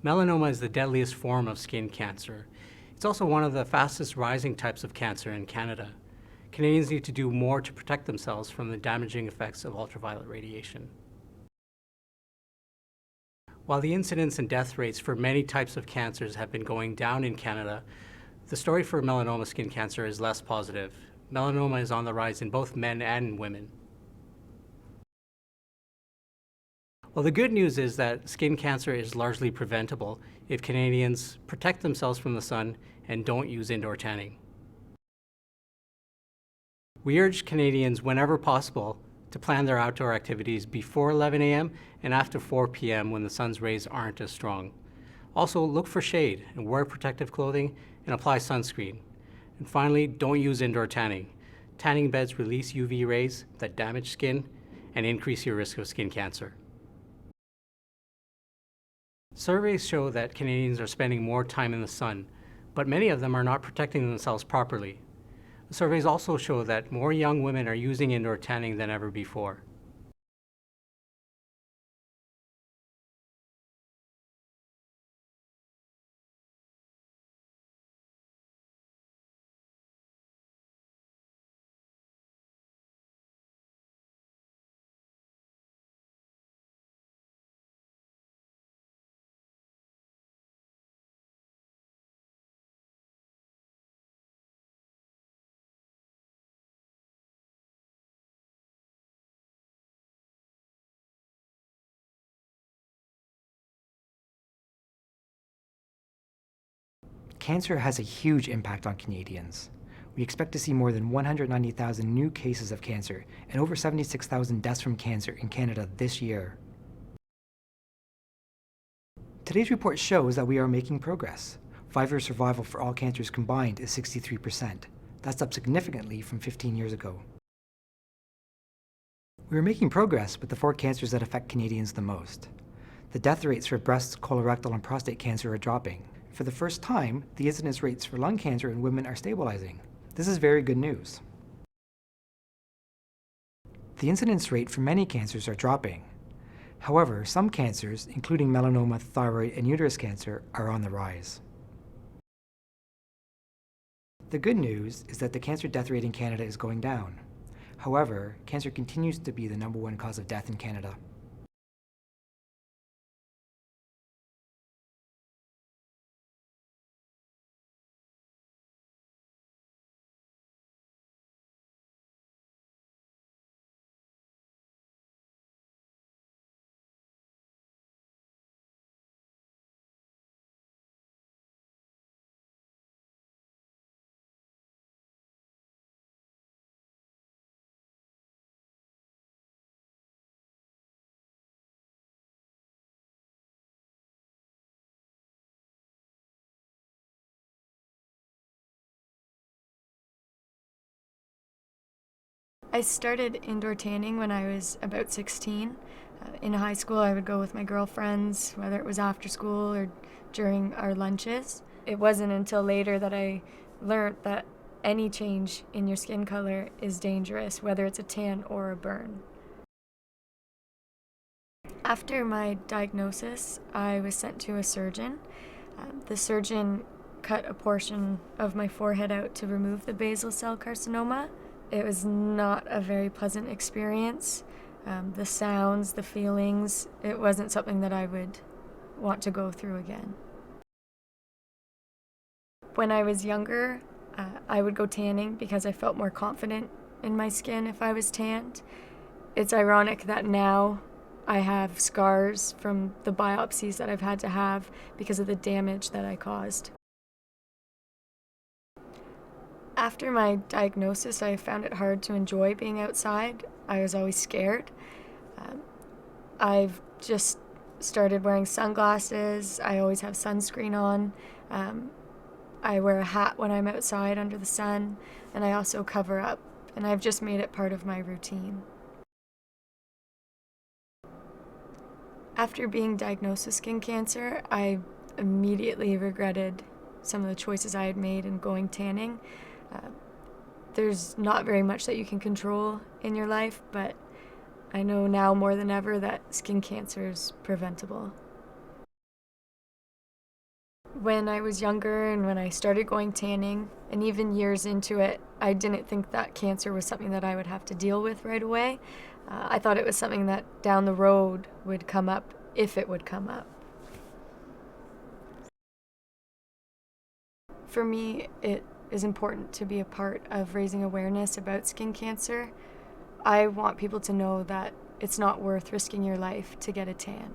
Melanoma is the deadliest form of skin cancer. It's also one of the fastest rising types of cancer in Canada. Canadians need to do more to protect themselves from the damaging effects of ultraviolet radiation. While the incidence and death rates for many types of cancers have been going down in Canada, the story for melanoma skin cancer is less positive. Melanoma is on the rise in both men and women. Well, the good news is that skin cancer is largely preventable if Canadians protect themselves from the sun and don't use indoor tanning. We urge Canadians, whenever possible, to plan their outdoor activities before 11 a.m. and after 4 p.m. when the sun's rays aren't as strong. Also, look for shade and wear protective clothing and apply sunscreen. And finally, don't use indoor tanning. Tanning beds release UV rays that damage skin and increase your risk of skin cancer. Surveys show that Canadians are spending more time in the sun, but many of them are not protecting themselves properly. The surveys also show that more young women are using indoor tanning than ever before. Cancer has a huge impact on Canadians. We expect to see more than 190,000 new cases of cancer and over 76,000 deaths from cancer in Canada this year. Today's report shows that we are making progress. 5-year survival for all cancers combined is 63%. That's up significantly from 15 years ago. We are making progress with the 4 cancers that affect Canadians the most. The death rates for breast, colorectal, and prostate cancer are dropping. For the first time, the incidence rates for lung cancer in women are stabilizing. This is very good news. The incidence rate for many cancers are dropping. However, some cancers, including melanoma, thyroid, and uterus cancer, are on the rise. The good news is that the cancer death rate in Canada is going down. However, cancer continues to be the #1 cause of death in Canada. I started indoor tanning when I was about 16. In high school, I would go with my girlfriends, whether it was after school or during our lunches. It wasn't until later that I learned that any change in your skin color is dangerous, whether it's a tan or a burn. After my diagnosis, I was sent to a surgeon. The surgeon cut a portion of my forehead out to remove the basal cell carcinoma. It was not a very pleasant experience. The sounds, the feelings, it wasn't something that I would want to go through again. When I was younger, I would go tanning because I felt more confident in my skin if I was tanned. It's ironic that now I have scars from the biopsies that I've had to have because of the damage that I caused. After my diagnosis, I found it hard to enjoy being outside. I was always scared. I've just started wearing sunglasses. I always have sunscreen on. I wear a hat when I'm outside under the sun, and I also cover up, and I've just made it part of my routine. After being diagnosed with skin cancer, I immediately regretted some of the choices I had made in going tanning. There's not very much that you can control in your life, but I know now more than ever that skin cancer is preventable. When I was younger and when I started going tanning, and even years into it, I didn't think that cancer was something that I would have to deal with right away. I thought it was something that down the road would come up, if it would come up. For me, it is important to be a part of raising awareness about skin cancer. I want people to know that it's not worth risking your life to get a tan.